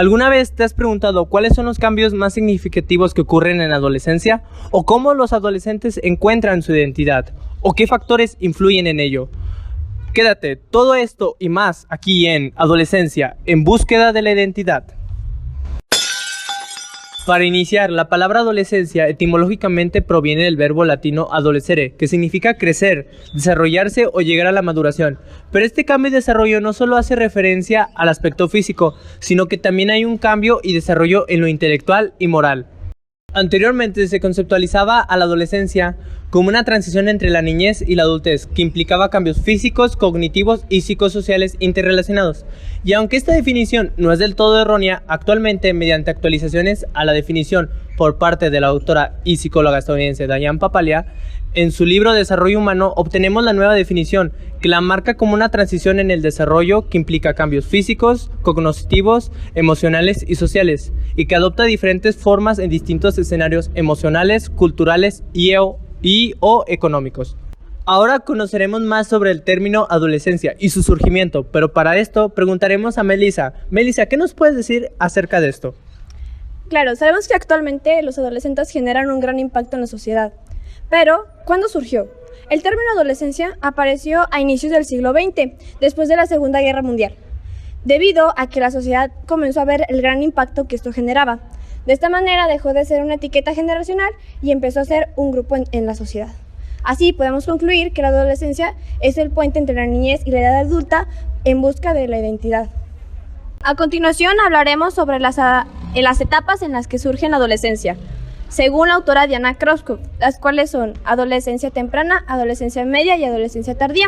¿Alguna vez te has preguntado cuáles son los cambios más significativos que ocurren en la adolescencia? ¿O cómo los adolescentes encuentran su identidad? ¿O qué factores influyen en ello? Quédate, todo esto y más aquí en Adolescencia, en búsqueda de la identidad. Para iniciar, la palabra adolescencia etimológicamente proviene del verbo latino adolescere, que significa crecer, desarrollarse o llegar a la maduración. Pero este cambio y desarrollo no solo hace referencia al aspecto físico, sino que también hay un cambio y desarrollo en lo intelectual y moral. Anteriormente se conceptualizaba a la adolescencia como una transición entre la niñez y la adultez, que implicaba cambios físicos, cognitivos y psicosociales interrelacionados. Y aunque esta definición no es del todo errónea, actualmente, mediante actualizaciones a la definición por parte de la autora y psicóloga estadounidense Diane Papalia, en su libro Desarrollo Humano obtenemos la nueva definición, que la marca como una transición en el desarrollo que implica cambios físicos, cognitivos, emocionales y sociales, y que adopta diferentes formas en distintos escenarios emocionales, culturales o económicos. Ahora conoceremos más sobre el término adolescencia y su surgimiento, pero para esto preguntaremos a Melissa. Melissa, ¿qué nos puedes decir acerca de esto? Claro, sabemos que actualmente los adolescentes generan un gran impacto en la sociedad. Pero, ¿cuándo surgió? El término adolescencia apareció a inicios del siglo XX, después de la Segunda Guerra Mundial, debido a que la sociedad comenzó a ver el gran impacto que esto generaba. De esta manera dejó de ser una etiqueta generacional y empezó a ser un grupo en la sociedad. Así podemos concluir que la adolescencia es el puente entre la niñez y la edad adulta en busca de la identidad. A continuación hablaremos sobre las etapas en las que surge la adolescencia, según la autora Diana Krauskopf, las cuales son adolescencia temprana, adolescencia media y adolescencia tardía.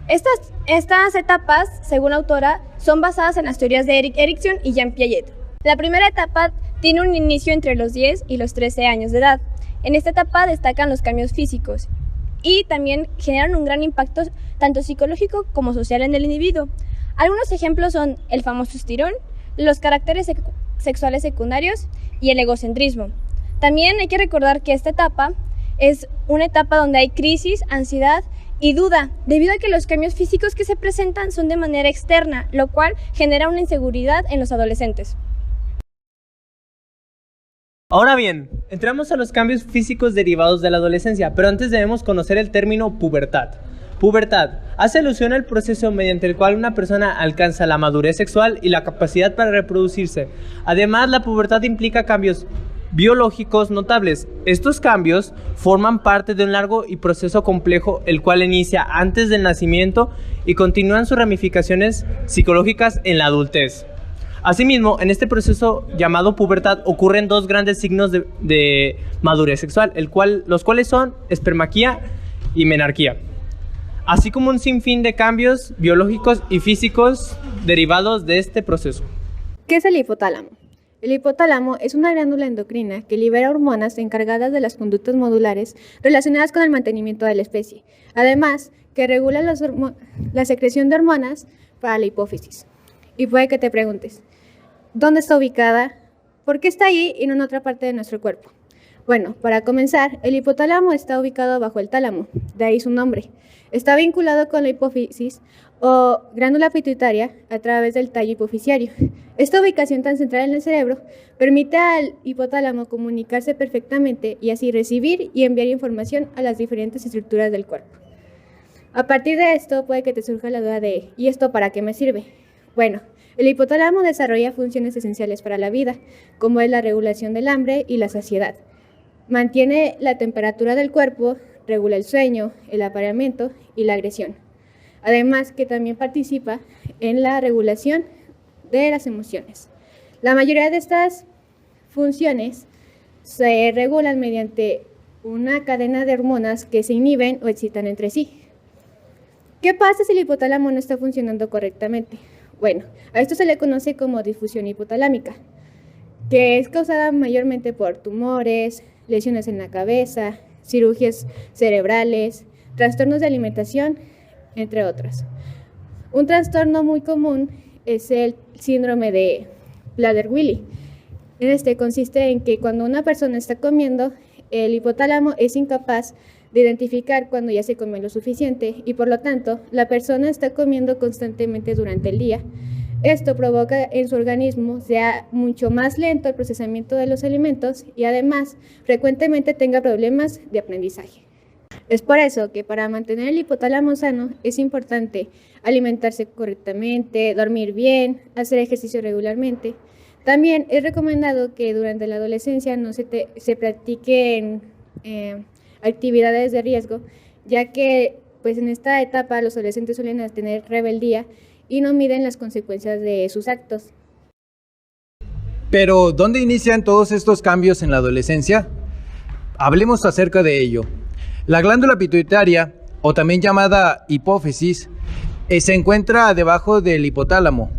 Estas etapas, según la autora, son basadas en las teorías de Erik Erikson y Jean Piaget. La primera etapa tiene un inicio entre los 10 y los 13 años de edad. En esta etapa destacan los cambios físicos y también generan un gran impacto tanto psicológico como social en el individuo. Algunos ejemplos son el famoso estirón, los caracteres sexuales secundarios y el egocentrismo. También hay que recordar que esta etapa es una etapa donde hay crisis, ansiedad y duda, debido a que los cambios físicos que se presentan son de manera externa, lo cual genera una inseguridad en los adolescentes. Ahora bien, entramos a los cambios físicos derivados de la adolescencia, pero antes debemos conocer el término pubertad. Pubertad hace alusión al proceso mediante el cual una persona alcanza la madurez sexual y la capacidad para reproducirse. Además, la pubertad implica cambios biológicos notables. Estos cambios forman parte de un largo y proceso complejo, el cual inicia antes del nacimiento y continúan sus ramificaciones psicológicas en la adultez. Asimismo, en este proceso llamado pubertad ocurren dos grandes signos de madurez sexual, los cuales son espermaquía y menarquía, así como un sinfín de cambios biológicos y físicos derivados de este proceso. ¿Qué es el hipotálamo? El hipotálamo es una glándula endocrina que libera hormonas encargadas de las conductas modulares relacionadas con el mantenimiento de la especie, además que regula la secreción de hormonas para la hipófisis. Y puede que te preguntes, ¿dónde está ubicada? ¿Por qué está ahí y no en otra parte de nuestro cuerpo? Bueno, para comenzar, el hipotálamo está ubicado bajo el tálamo, de ahí su nombre. Está vinculado con la hipófisis o glándula pituitaria a través del tallo hipofisiario. Esta ubicación tan central en el cerebro permite al hipotálamo comunicarse perfectamente y así recibir y enviar información a las diferentes estructuras del cuerpo. A partir de esto puede que te surja la duda de ¿y esto para qué me sirve? Bueno, el hipotálamo desarrolla funciones esenciales para la vida, como es la regulación del hambre y la saciedad. Mantiene la temperatura del cuerpo, regula el sueño, el apareamiento y la agresión. Además que también participa en la regulación de las emociones. La mayoría de estas funciones se regulan mediante una cadena de hormonas que se inhiben o excitan entre sí. ¿Qué pasa si el hipotálamo no está funcionando correctamente? Bueno, a esto se le conoce como disfunción hipotalámica, que es causada mayormente por tumores, lesiones en la cabeza, cirugías cerebrales, trastornos de alimentación, entre otros. Un trastorno muy común es el síndrome de Prader-Willi. Consiste en que cuando una persona está comiendo, el hipotálamo es incapaz de identificar cuando ya se comió lo suficiente y por lo tanto la persona está comiendo constantemente durante el día, Esto provoca en su organismo sea mucho más lento el procesamiento de los alimentos y además frecuentemente tenga problemas de aprendizaje. Es por eso que para mantener el hipotálamo sano es importante alimentarse correctamente, dormir bien, hacer ejercicio regularmente. También es recomendado que durante la adolescencia no se practiquen actividades de riesgo, ya que pues en esta etapa los adolescentes suelen tener rebeldía y no miden las consecuencias de sus actos. Pero, ¿dónde inician todos estos cambios en la adolescencia? Hablemos acerca de ello. La glándula pituitaria, o también llamada hipófisis, se encuentra debajo del hipotálamo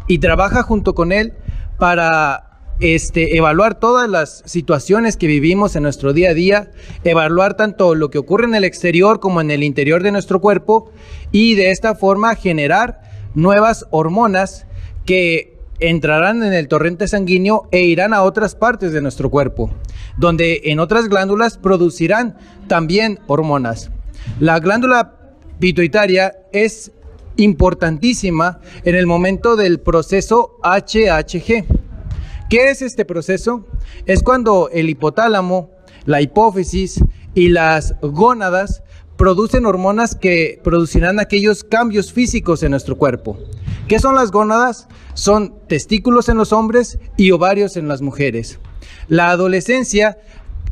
y trabaja junto con él para evaluar todas las situaciones que vivimos en nuestro día a día, evaluar tanto lo que ocurre en el exterior como en el interior de nuestro cuerpo y de esta forma generar nuevas hormonas que entrarán en el torrente sanguíneo e irán a otras partes de nuestro cuerpo, donde en otras glándulas producirán también hormonas. La glándula pituitaria es importantísima en el momento del proceso HHG. ¿Qué es este proceso? Es cuando el hipotálamo, la hipófisis y las gónadas producen hormonas que producirán aquellos cambios físicos en nuestro cuerpo. ¿Qué son las gónadas? Son testículos en los hombres y ovarios en las mujeres. La adolescencia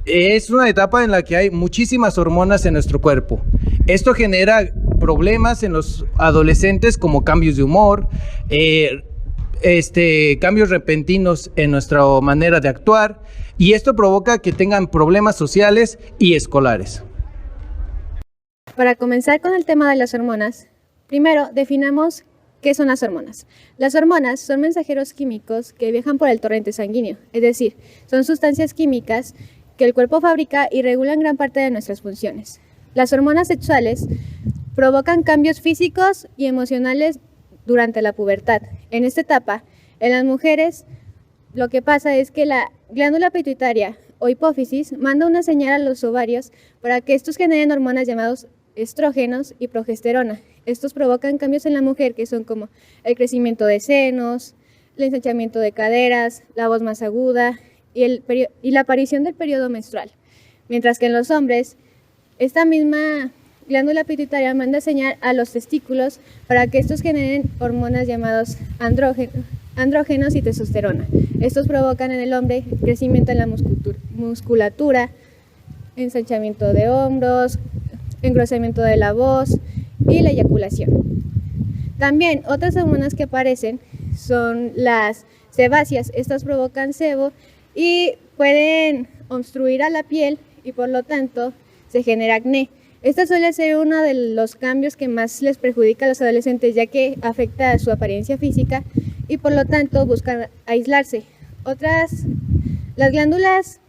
es una etapa en la que hay muchísimas hormonas en nuestro cuerpo. Esto genera problemas en los adolescentes como cambios de humor, cambios repentinos en nuestra manera de actuar, y esto provoca que tengan problemas sociales y escolares. Para comenzar con el tema de las hormonas, primero definamos qué son las hormonas. Las hormonas son mensajeros químicos que viajan por el torrente sanguíneo, es decir, son sustancias químicas que el cuerpo fabrica y regulan gran parte de nuestras funciones. Las hormonas sexuales provocan cambios físicos y emocionales durante la pubertad. En esta etapa, en las mujeres, lo que pasa es que la glándula pituitaria o hipófisis manda una señal a los ovarios para que estos generen hormonas llamadas estrógenos y progesterona. Estos provocan cambios en la mujer que son como el crecimiento de senos, el ensanchamiento de caderas, la voz más aguda y la aparición del periodo menstrual. Mientras que en los hombres, esta misma glándula pituitaria manda señal a los testículos para que estos generen hormonas llamadas andrógenos y testosterona. Estos provocan en el hombre crecimiento en la musculatura, ensanchamiento de hombros, engrosamiento de la voz y la eyaculación. También otras hormonas que aparecen son las sebáceas. Estas provocan sebo y pueden obstruir a la piel y por lo tanto se genera acné. Esta suele ser uno de los cambios que más les perjudica a los adolescentes, ya que afecta a su apariencia física y por lo tanto buscan aislarse. Las glándulas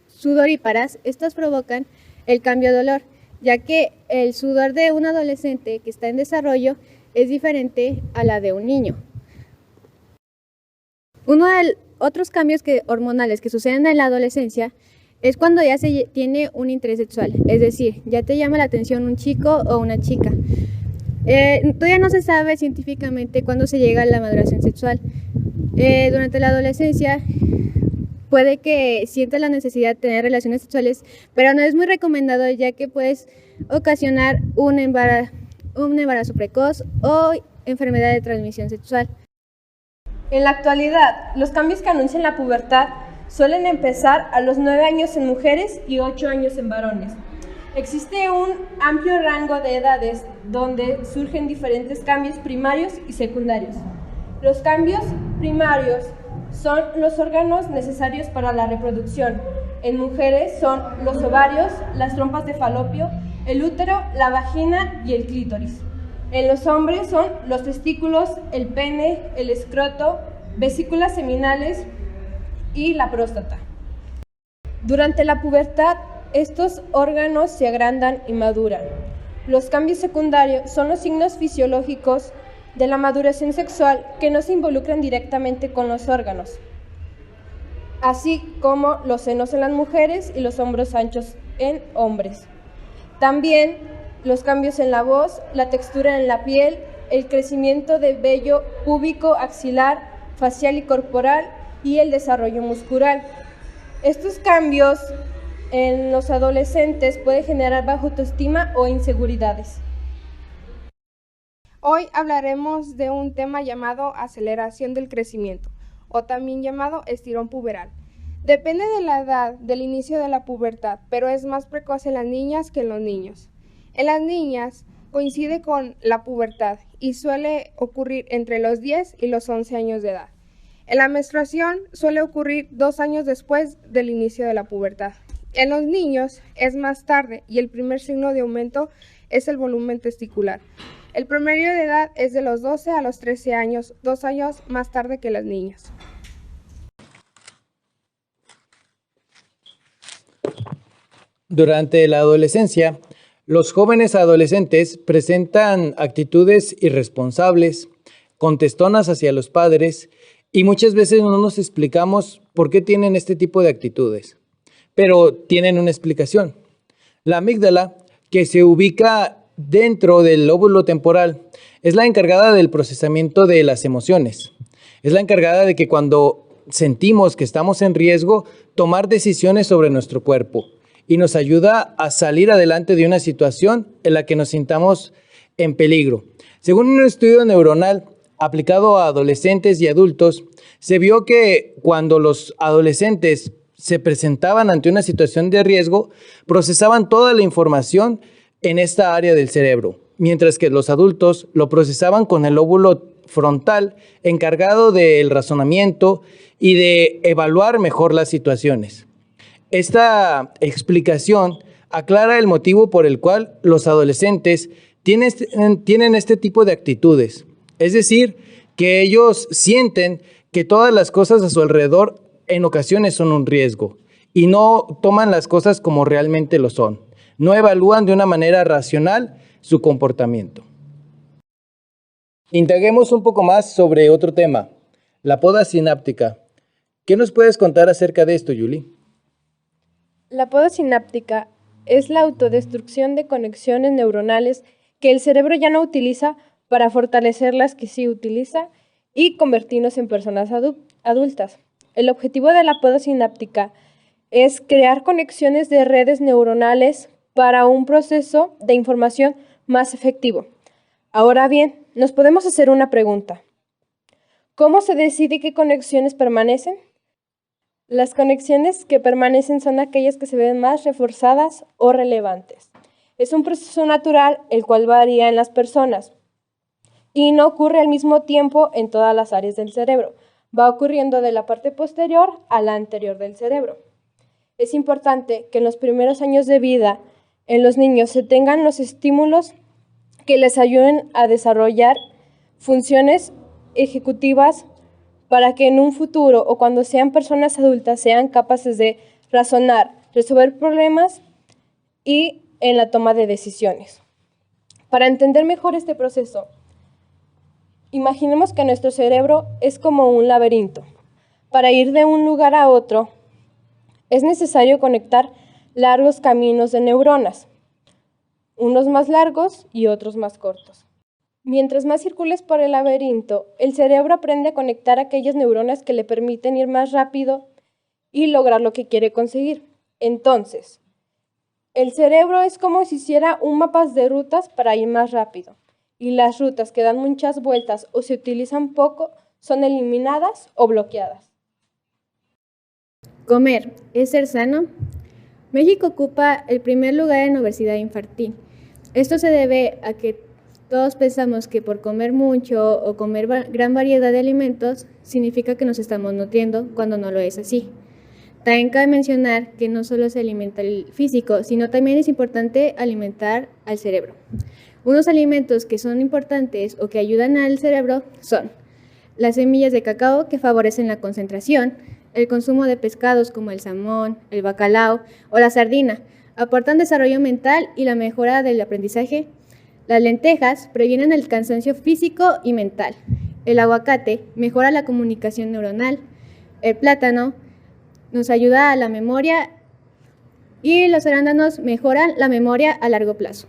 sudoríparas, estas provocan el cambio de olor, ya que el sudor de un adolescente que está en desarrollo es diferente a la de un niño. Uno de los otros cambios hormonales que suceden en la adolescencia es cuando ya se tiene un interés sexual, es decir, ya te llama la atención un chico o una chica. Todavía no se sabe científicamente cuándo se llega a la maduración sexual. Durante la adolescencia puede que sienta la necesidad de tener relaciones sexuales, pero no es muy recomendado ya que puedes ocasionar un embarazo precoz o enfermedad de transmisión sexual. En la actualidad, los cambios que anuncian la pubertad suelen empezar a los 9 años en mujeres y 8 años en varones. Existe un amplio rango de edades donde surgen diferentes cambios primarios y secundarios. Los cambios primarios son los órganos necesarios para la reproducción. En mujeres son los ovarios, las trompas de falopio, el útero, la vagina y el clítoris. En los hombres son los testículos, el pene, el escroto, vesículas seminales y la próstata. Durante la pubertad, estos órganos se agrandan y maduran. Los cambios secundarios son los signos fisiológicos de la maduración sexual que no se involucran directamente con los órganos, así como los senos en las mujeres y los hombros anchos en hombres. También los cambios en la voz, la textura en la piel el crecimiento del vello púbico, axilar, facial y corporal y el desarrollo muscular. Estos cambios en los adolescentes pueden generar baja autoestima o inseguridades. Hoy hablaremos de un tema llamado aceleración del crecimiento, o también llamado estirón puberal. Depende de la edad del inicio de la pubertad, pero es más precoz en las niñas que en los niños. En las niñas coincide con la pubertad y suele ocurrir entre los 10 y los 11 años de edad. En la menstruación suele ocurrir 2 años después del inicio de la pubertad. En los niños es más tarde y el primer signo de aumento es el volumen testicular. El promedio de edad es de los 12 a los 13 años, 2 años más tarde que las niñas. Durante la adolescencia, los jóvenes adolescentes presentan actitudes irresponsables, contestonas hacia los padres y muchas veces no nos explicamos por qué tienen este tipo de actitudes. Pero tienen una explicación. La amígdala, que se ubica dentro del lóbulo temporal, es la encargada del procesamiento de las emociones. Es la encargada de que cuando sentimos que estamos en riesgo, tomar decisiones sobre nuestro cuerpo y nos ayuda a salir adelante de una situación en la que nos sintamos en peligro. Según un estudio neuronal aplicado a adolescentes y adultos, se vio que cuando los adolescentes se presentaban ante una situación de riesgo, procesaban toda la información en esta área del cerebro, mientras que los adultos lo procesaban con el lóbulo frontal, encargado del razonamiento y de evaluar mejor las situaciones. Esta explicación aclara el motivo por el cual los adolescentes tienen este tipo de actitudes. Es decir, que ellos sienten que todas las cosas a su alrededor en ocasiones son un riesgo y no toman las cosas como realmente lo son. No evalúan de una manera racional su comportamiento. Indaguemos un poco más sobre otro tema, la poda sináptica. ¿Qué nos puedes contar acerca de esto, Yuli? La poda sináptica es la autodestrucción de conexiones neuronales que el cerebro ya no utiliza para fortalecer las que sí utiliza y convertirnos en personas adultas. El objetivo de la poda sináptica es crear conexiones de redes neuronales para un proceso de información más efectivo. Ahora bien, nos podemos hacer una pregunta. ¿Cómo se decide qué conexiones permanecen? Las conexiones que permanecen son aquellas que se ven más reforzadas o relevantes. Es un proceso natural el cual varía en las personas y no ocurre al mismo tiempo en todas las áreas del cerebro. Va ocurriendo de la parte posterior a la anterior del cerebro. Es importante que en los primeros años de vida en los niños se tengan los estímulos que les ayuden a desarrollar funciones ejecutivas para que en un futuro o cuando sean personas adultas sean capaces de razonar, resolver problemas y en la toma de decisiones. Para entender mejor este proceso, imaginemos que nuestro cerebro es como un laberinto. Para ir de un lugar a otro, es necesario conectar largos caminos de neuronas, unos más largos y otros más cortos. Mientras más circules por el laberinto, el cerebro aprende a conectar aquellas neuronas que le permiten ir más rápido y lograr lo que quiere conseguir. Entonces, el cerebro es como si hiciera un mapa de rutas para ir más rápido, y las rutas que dan muchas vueltas o se utilizan poco son eliminadas o bloqueadas. Comer es ser sano. México ocupa el primer lugar en obesidad infantil. Esto se debe a que todos pensamos que por comer mucho o comer gran variedad de alimentos significa que nos estamos nutriendo, cuando no lo es así. También cabe mencionar que no solo se alimenta el físico, sino también es importante alimentar al cerebro. Unos alimentos que son importantes o que ayudan al cerebro son las semillas de cacao, que favorecen la concentración, el consumo de pescados como el salmón, el bacalao o la sardina, aportan desarrollo mental y la mejora del aprendizaje. Las lentejas previenen el cansancio físico y mental. El aguacate mejora la comunicación neuronal. El plátano nos ayuda a la memoria y los arándanos mejoran la memoria a largo plazo.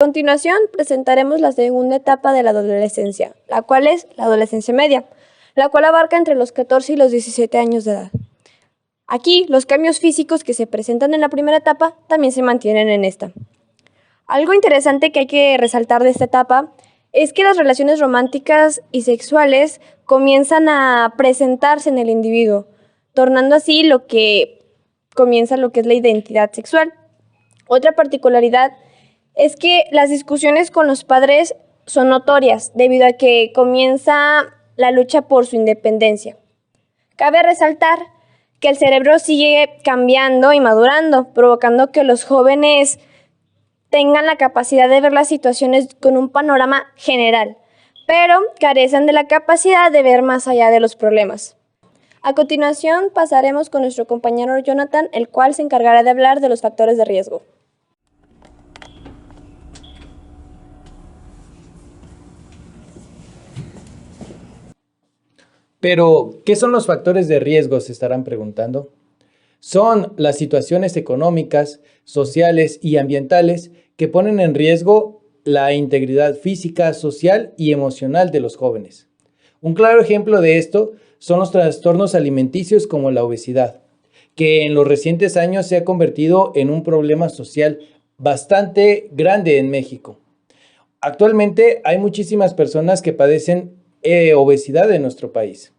A continuación, presentaremos la segunda etapa de la adolescencia, la cual es la adolescencia media, la cual abarca entre los 14 y los 17 años de edad. Aquí, los cambios físicos que se presentan en la primera etapa también se mantienen en esta. Algo interesante que hay que resaltar de esta etapa es que las relaciones románticas y sexuales comienzan a presentarse en el individuo, tornando así lo que es la identidad sexual. Otra particularidad es que las discusiones con los padres son notorias debido a que comienza la lucha por su independencia. Cabe resaltar que el cerebro sigue cambiando y madurando, provocando que los jóvenes tengan la capacidad de ver las situaciones con un panorama general, pero carecen de la capacidad de ver más allá de los problemas. A continuación pasaremos con nuestro compañero Jonathan, el cual se encargará de hablar de los factores de riesgo. Pero, ¿qué son los factores de riesgo? Se estarán preguntando. Son las situaciones económicas, sociales y ambientales que ponen en riesgo la integridad física, social y emocional de los jóvenes. Un claro ejemplo de esto son los trastornos alimenticios como la obesidad, que en los recientes años se ha convertido en un problema social bastante grande en México. Actualmente hay muchísimas personas que padecen obesidad en nuestro país.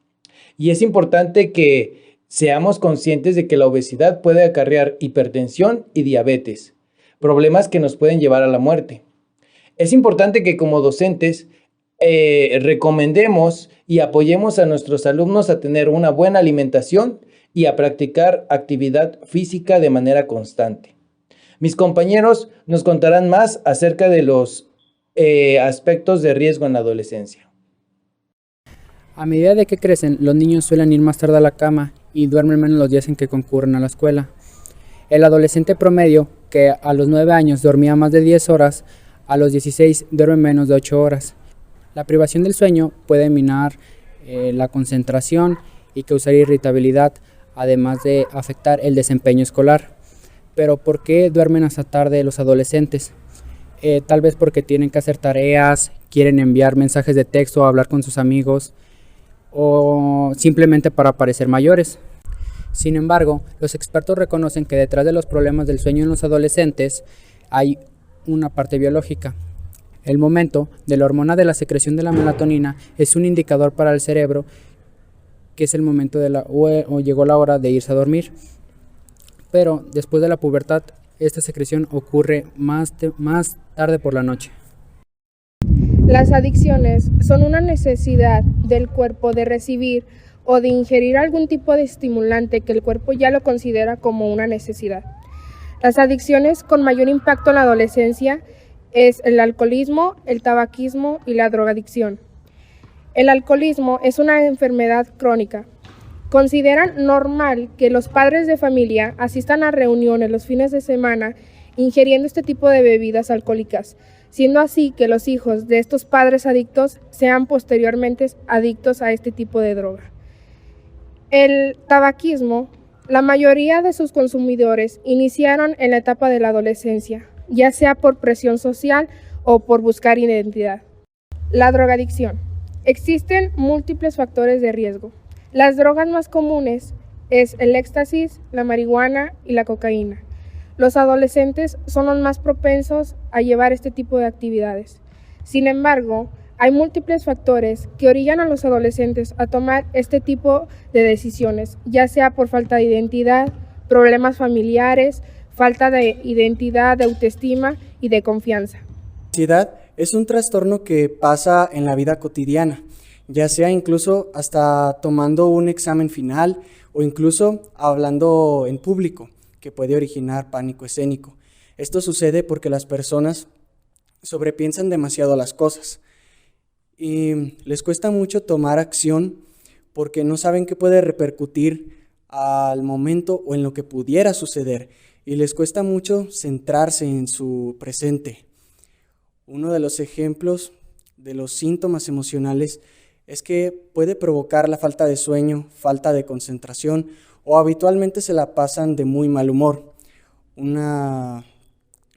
Y es importante que seamos conscientes de que la obesidad puede acarrear hipertensión y diabetes, problemas que nos pueden llevar a la muerte. Es importante que como docentes recomendemos y apoyemos a nuestros alumnos a tener una buena alimentación y a practicar actividad física de manera constante. Mis compañeros nos contarán más acerca de los aspectos de riesgo en la adolescencia. A medida de que crecen, los niños suelen ir más tarde a la cama y duermen menos los días en que concurren a la escuela. El adolescente promedio, que a los 9 años dormía más de 10 horas, a los 16 duerme menos de 8 horas. La privación del sueño puede minar la concentración y causar irritabilidad, además de afectar el desempeño escolar. Pero ¿por qué duermen hasta tarde los adolescentes? Tal vez porque tienen que hacer tareas, quieren enviar mensajes de texto o hablar con sus amigos, o simplemente para parecer mayores. Sin embargo, los expertos reconocen que detrás de los problemas del sueño en los adolescentes hay una parte biológica. El momento de la hormona de la secreción de la melatonina es un indicador para el cerebro que es el momento o llegó la hora de irse a dormir. Pero después de la pubertad, esta secreción ocurre más tarde por la noche. Las adicciones son una necesidad del cuerpo de recibir o de ingerir algún tipo de estimulante que el cuerpo ya lo considera como una necesidad. Las adicciones con mayor impacto en la adolescencia es el alcoholismo, el tabaquismo y la drogadicción. El alcoholismo es una enfermedad crónica. Consideran normal que los padres de familia asistan a reuniones los fines de semana ingiriendo este tipo de bebidas alcohólicas, siendo así que los hijos de estos padres adictos sean posteriormente adictos a este tipo de droga. El tabaquismo, la mayoría de sus consumidores iniciaron en la etapa de la adolescencia, ya sea por presión social o por buscar identidad. La drogadicción. Existen múltiples factores de riesgo. Las drogas más comunes es el éxtasis, la marihuana y la cocaína. Los adolescentes son los más propensos a llevar este tipo de actividades. Sin embargo, hay múltiples factores que orillan a los adolescentes a tomar este tipo de decisiones, ya sea por falta de identidad, problemas familiares, falta de identidad, de autoestima y de confianza. La ansiedad es un trastorno que pasa en la vida cotidiana, ya sea incluso hasta tomando un examen final o incluso hablando en público, que puede originar pánico escénico. Esto sucede porque las personas sobrepiensan demasiado las cosas y les cuesta mucho tomar acción porque no saben qué puede repercutir al momento o en lo que pudiera suceder, y les cuesta mucho centrarse en su presente. Uno de los ejemplos de los síntomas emocionales es que puede provocar la falta de sueño, falta de concentración, o habitualmente se la pasan de muy mal humor.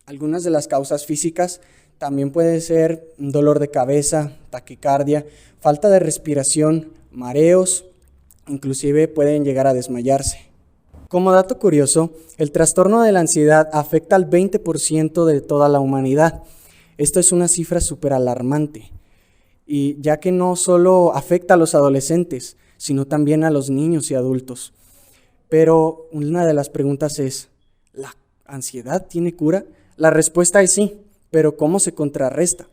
Algunas de las causas físicas También puede ser dolor de cabeza, taquicardia, falta de respiración, mareos, inclusive pueden llegar a desmayarse. Como dato curioso, el trastorno de la ansiedad afecta al 20% de toda la humanidad. Esto es una cifra súper alarmante, y ya que no solo afecta a los adolescentes, sino también a los niños y adultos. Pero una de las preguntas es, ¿la ansiedad tiene cura? La respuesta es sí, pero ¿cómo se contrarresta?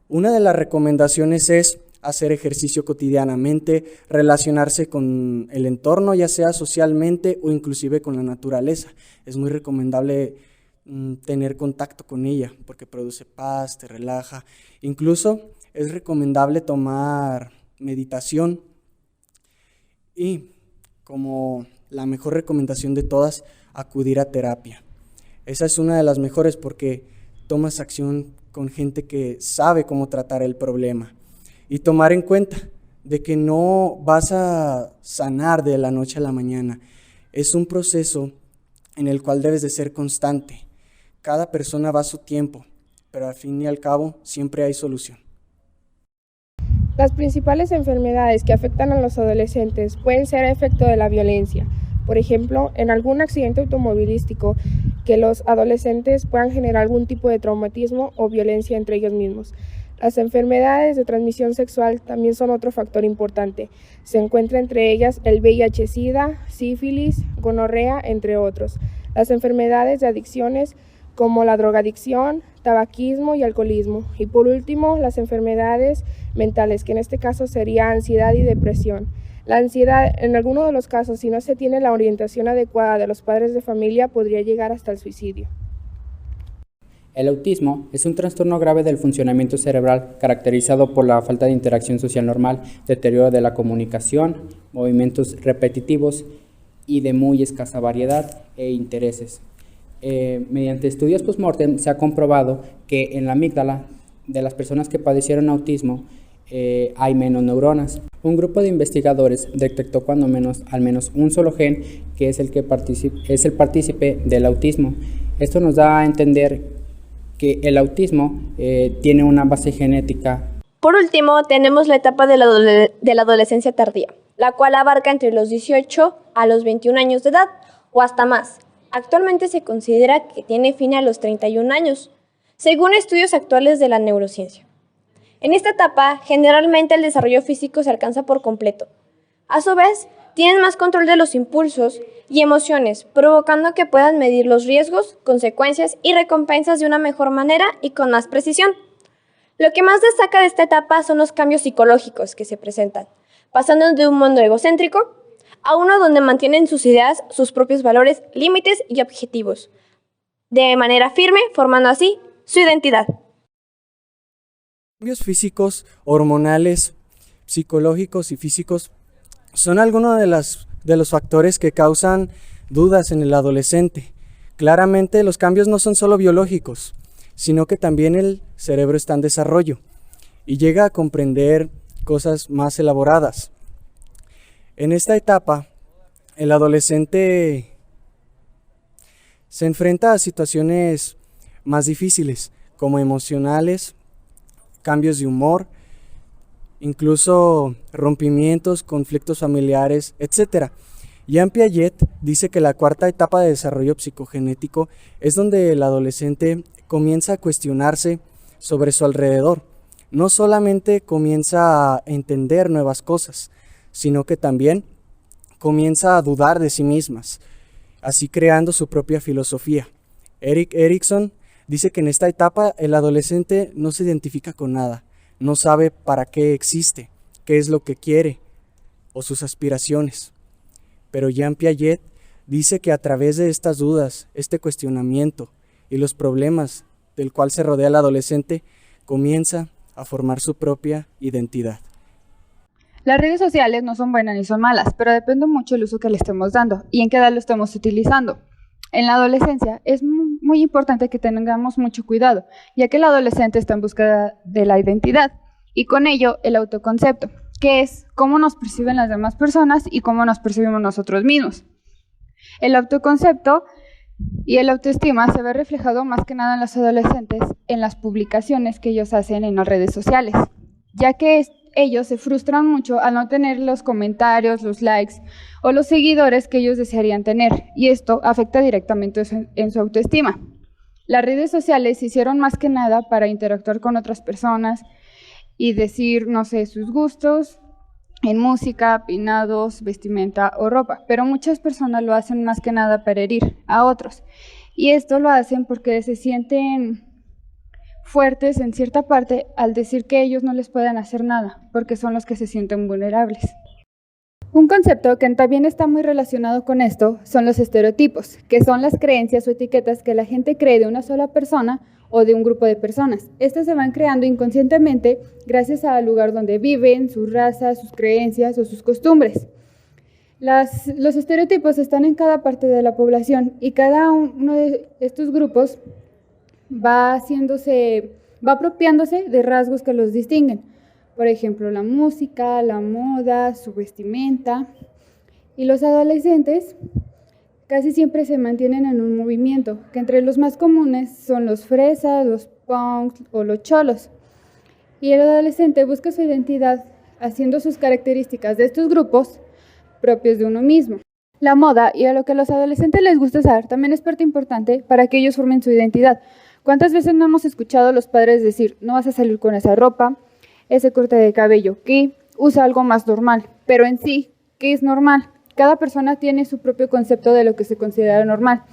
Una de las recomendaciones es hacer ejercicio cotidianamente, relacionarse con el entorno, ya sea socialmente o inclusive con la naturaleza. Es muy recomendable tener contacto con ella porque produce paz, te relaja. Incluso es recomendable tomar meditación y, como la mejor recomendación de todas, acudir a terapia. Esa es una de las mejores porque tomas acción con gente que sabe cómo tratar el problema. Y tomar en cuenta de que no vas a sanar de la noche a la mañana. Es un proceso en el cual debes de ser constante. Cada persona va a su tiempo, pero al fin y al cabo siempre hay solución. Las principales enfermedades que afectan a los adolescentes pueden ser efecto de la violencia. Por ejemplo, en algún accidente automovilístico, que los adolescentes puedan generar algún tipo de traumatismo o violencia entre ellos mismos. Las enfermedades de transmisión sexual también son otro factor importante. Se encuentra entre ellas el VIH-Sida, sífilis, gonorrea, entre otros. Las enfermedades de adicciones como la drogadicción, tabaquismo y alcoholismo. Y por último, las enfermedades mentales, que en este caso sería ansiedad y depresión. La ansiedad, en algunos de los casos, si no se tiene la orientación adecuada de los padres de familia, podría llegar hasta el suicidio. El autismo es un trastorno grave del funcionamiento cerebral caracterizado por la falta de interacción social normal, deterioro de la comunicación, movimientos repetitivos y de muy escasa variedad e intereses. Mediante estudios post-mortem se ha comprobado que en la amígdala de las personas que padecieron autismo hay menos neuronas. Un grupo de investigadores detectó al menos un solo gen que es el partícipe del autismo. Esto nos da a entender que el autismo tiene una base genética. Por último, tenemos la etapa de la adolescencia tardía, la cual abarca entre los 18 a los 21 años de edad o hasta más. Actualmente se considera que tiene fin a los 31 años, según estudios actuales de la neurociencia. En esta etapa, generalmente el desarrollo físico se alcanza por completo. A su vez, tienen más control de los impulsos y emociones, provocando que puedan medir los riesgos, consecuencias y recompensas de una mejor manera y con más precisión. Lo que más destaca de esta etapa son los cambios psicológicos que se presentan, pasando de un mundo egocéntrico a uno donde mantienen sus ideas, sus propios valores, límites y objetivos, de manera firme, formando así su identidad. Cambios físicos, hormonales, psicológicos y físicos son algunos de los factores que causan dudas en el adolescente. Claramente los cambios no son solo biológicos, sino que también el cerebro está en desarrollo y llega a comprender cosas más elaboradas. En esta etapa, el adolescente se enfrenta a situaciones más difíciles, como emocionales, cambios de humor, incluso rompimientos, conflictos familiares, etc. Jean Piaget dice que la cuarta etapa de desarrollo psicogenético es donde el adolescente comienza a cuestionarse sobre su alrededor. No solamente comienza a entender nuevas cosas, sino que también comienza a dudar de sí mismas, así creando su propia filosofía. Erik Erikson dice que en esta etapa el adolescente no se identifica con nada, no sabe para qué existe, qué es lo que quiere o sus aspiraciones. Pero Jean Piaget dice que a través de estas dudas, este cuestionamiento y los problemas del cual se rodea el adolescente, comienza a formar su propia identidad. Las redes sociales no son buenas ni son malas, pero depende mucho del uso que le estemos dando y en qué edad lo estemos utilizando. En la adolescencia es muy importante que tengamos mucho cuidado, ya que el adolescente está en búsqueda de la identidad y con ello el autoconcepto, que es cómo nos perciben las demás personas y cómo nos percibimos nosotros mismos. El autoconcepto Y el autoestima se ve reflejado más que nada en los adolescentes en las publicaciones que ellos hacen en las redes sociales, ya que ellos se frustran mucho al no tener los comentarios, los likes o los seguidores que ellos desearían tener, y esto afecta directamente en su autoestima. Las redes sociales se hicieron más que nada para interactuar con otras personas y decir, no sé, sus gustos en música, peinados, vestimenta o ropa, pero muchas personas lo hacen más que nada para herir a otros, y esto lo hacen porque se sienten fuertes en cierta parte al decir que ellos no les pueden hacer nada, porque son los que se sienten vulnerables. Un concepto que también está muy relacionado con esto son los estereotipos, que son las creencias o etiquetas que la gente cree de una sola persona o de un grupo de personas. Estas se van creando inconscientemente gracias al lugar donde viven, su raza, sus creencias o sus costumbres. Los estereotipos están en cada parte de la población y cada uno de estos grupos va apropiándose de rasgos que los distinguen. Por ejemplo, la música, la moda, su vestimenta. Y los adolescentes casi siempre se mantienen en un movimiento, que entre los más comunes son los fresas, los punks o los cholos. Y el adolescente busca su identidad haciendo sus características de estos grupos propios de uno mismo. La moda y a lo que a los adolescentes les gusta usar también es parte importante para que ellos formen su identidad. ¿Cuántas veces no hemos escuchado a los padres decir, no vas a salir con esa ropa, ese corte de cabello, que usa algo más normal? Pero en sí, ¿qué es normal? Cada persona tiene su propio concepto de lo que se considera normal.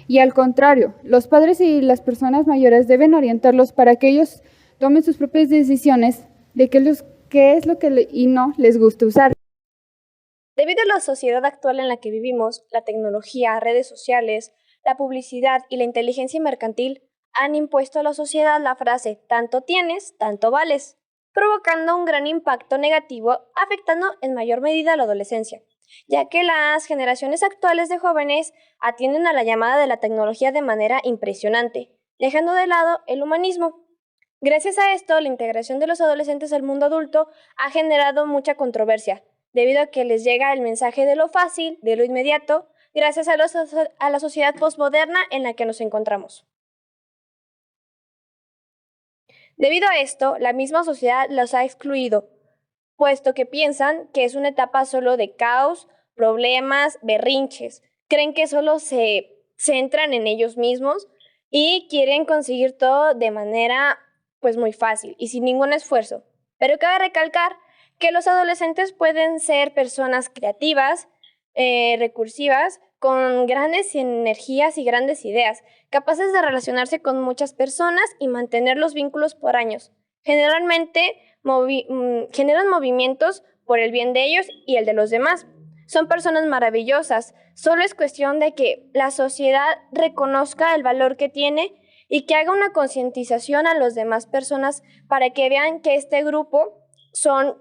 Y al contrario, los padres y las personas mayores deben orientarlos para que ellos tomen sus propias decisiones de qué es lo que y no les gusta usar. Debido a la sociedad actual en la que vivimos, la tecnología, redes sociales, la publicidad y la inteligencia mercantil han impuesto a la sociedad la frase tanto tienes, tanto vales, provocando un gran impacto negativo, afectando en mayor medida a la adolescencia, ya que las generaciones actuales de jóvenes atienden a la llamada de la tecnología de manera impresionante, dejando de lado el humanismo. Gracias a esto, la integración de los adolescentes al mundo adulto ha generado mucha controversia, debido a que les llega el mensaje de lo fácil, de lo inmediato, gracias a la sociedad postmoderna en la que nos encontramos. Debido a esto, la misma sociedad los ha excluido, puesto que piensan que es una etapa solo de caos, problemas, berrinches. Creen que solo se centran en ellos mismos y quieren conseguir todo de manera muy fácil y sin ningún esfuerzo. Pero cabe recalcar que los adolescentes pueden ser personas creativas, recursivas, con grandes energías y grandes ideas, capaces de relacionarse con muchas personas y mantener los vínculos por años. Generalmente generan movimientos por el bien de ellos y el de los demás. Son personas maravillosas, solo es cuestión de que la sociedad reconozca el valor que tiene y que haga una concientización a las demás personas para que vean que este grupo son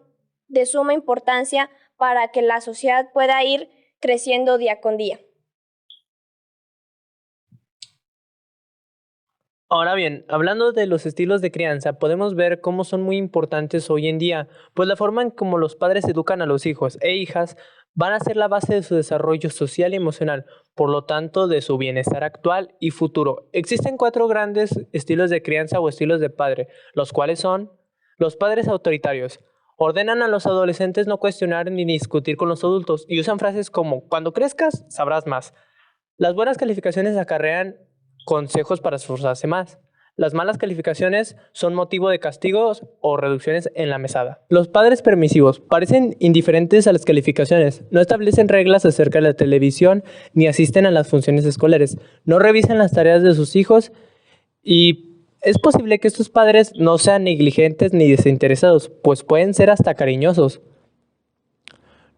de suma importancia para que la sociedad pueda ir creciendo día con día. Ahora bien, hablando de los estilos de crianza, podemos ver cómo son muy importantes hoy en día, pues la forma en cómo los padres educan a los hijos e hijas van a ser la base de su desarrollo social y emocional, por lo tanto de su bienestar actual y futuro. Existen 4 grandes estilos de crianza o estilos de padre, los cuales son los padres autoritarios. Ordenan a los adolescentes no cuestionar ni discutir con los adultos y usan frases como cuando crezcas sabrás más. Las buenas calificaciones acarrean consejos para esforzarse más. Las malas calificaciones son motivo de castigos o reducciones en la mesada. Los padres permisivos parecen indiferentes a las calificaciones, no establecen reglas acerca de la televisión ni asisten a las funciones escolares, no revisan las tareas de sus hijos y es posible que estos padres no sean negligentes ni desinteresados, pues pueden ser hasta cariñosos.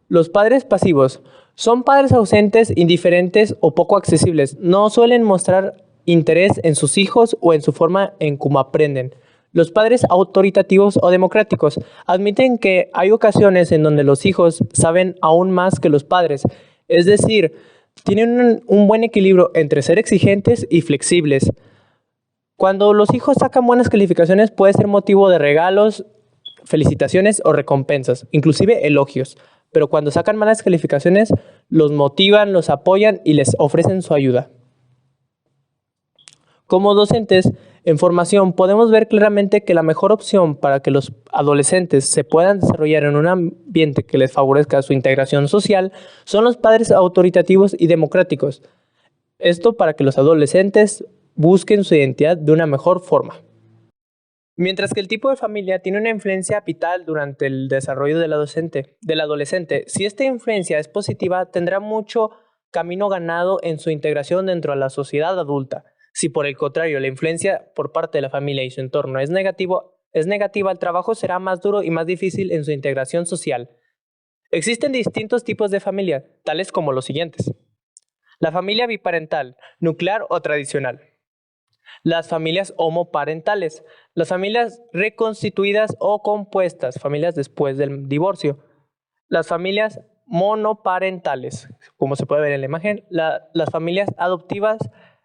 Los padres pasivos son padres ausentes, indiferentes o poco accesibles. No suelen mostrar interés en sus hijos o en su forma en cómo aprenden. Los padres autoritativos o democráticos admiten que hay ocasiones en donde los hijos saben aún más que los padres, es decir, tienen un buen equilibrio entre ser exigentes y flexibles. Cuando los hijos sacan buenas calificaciones puede ser motivo de regalos, felicitaciones o recompensas, inclusive elogios. Pero cuando sacan malas calificaciones, los motivan, los apoyan y les ofrecen su ayuda. Como docentes en formación podemos ver claramente que la mejor opción para que los adolescentes se puedan desarrollar en un ambiente que les favorezca su integración social son los padres autoritativos y democráticos. Esto para que los adolescentes busquen su identidad de una mejor forma. Mientras que el tipo de familia tiene una influencia vital durante el desarrollo del adolescente, si esta influencia es positiva, tendrá mucho camino ganado en su integración dentro de la sociedad adulta. Si por el contrario la influencia por parte de la familia y su entorno es negativa, el trabajo será más duro y más difícil en su integración social. Existen distintos tipos de familia, tales como los siguientes. La familia biparental, nuclear o tradicional. Las familias homoparentales, las familias reconstituidas o compuestas, familias después del divorcio. Las familias monoparentales, como se puede ver en la imagen, las familias adoptivas,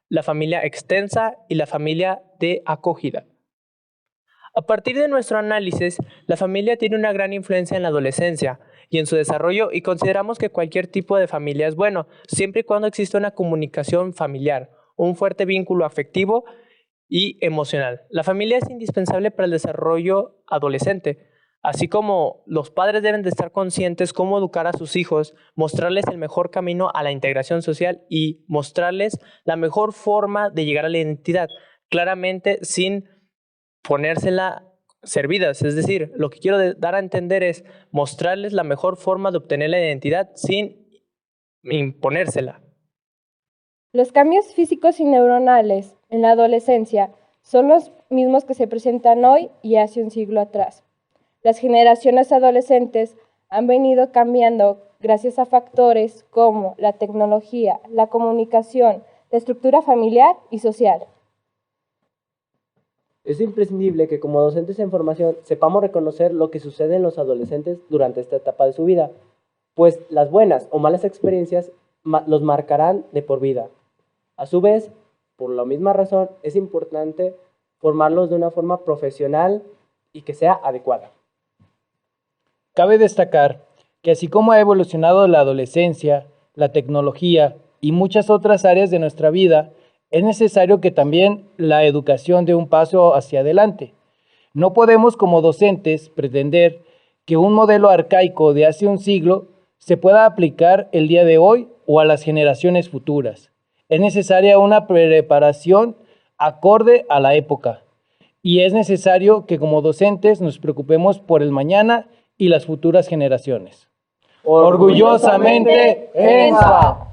la familia extensa y la familia de acogida. A partir de nuestro análisis, la familia tiene una gran influencia en la adolescencia y en su desarrollo y consideramos que cualquier tipo de familia es bueno, siempre y cuando exista una comunicación familiar, un fuerte vínculo afectivo y emocional. La familia es indispensable para el desarrollo adolescente, así como los padres deben de estar conscientes cómo educar a sus hijos, mostrarles el mejor camino a la integración social y mostrarles la mejor forma de llegar a la identidad, claramente sin ponérsela servidas. Es decir, lo que quiero dar a entender es mostrarles la mejor forma de obtener la identidad sin imponérsela. Los cambios físicos y neuronales en la adolescencia son los mismos que se presentan hoy y hace un siglo atrás. Las generaciones adolescentes han venido cambiando gracias a factores como la tecnología, la comunicación, la estructura familiar y social. Es imprescindible que como docentes en formación sepamos reconocer lo que sucede en los adolescentes durante esta etapa de su vida, pues las buenas o malas experiencias los marcarán de por vida. A su vez, por la misma razón, es importante formarlos de una forma profesional y que sea adecuada. Cabe destacar que así como ha evolucionado la adolescencia, la tecnología y muchas otras áreas de nuestra vida, es necesario que también la educación dé un paso hacia adelante. No podemos como docentes pretender que un modelo arcaico de hace un siglo se pueda aplicar el día de hoy o a las generaciones futuras. Es necesaria una preparación acorde a la época y es necesario que como docentes nos preocupemos por el mañana y las futuras generaciones. Orgullosamente, ENSA.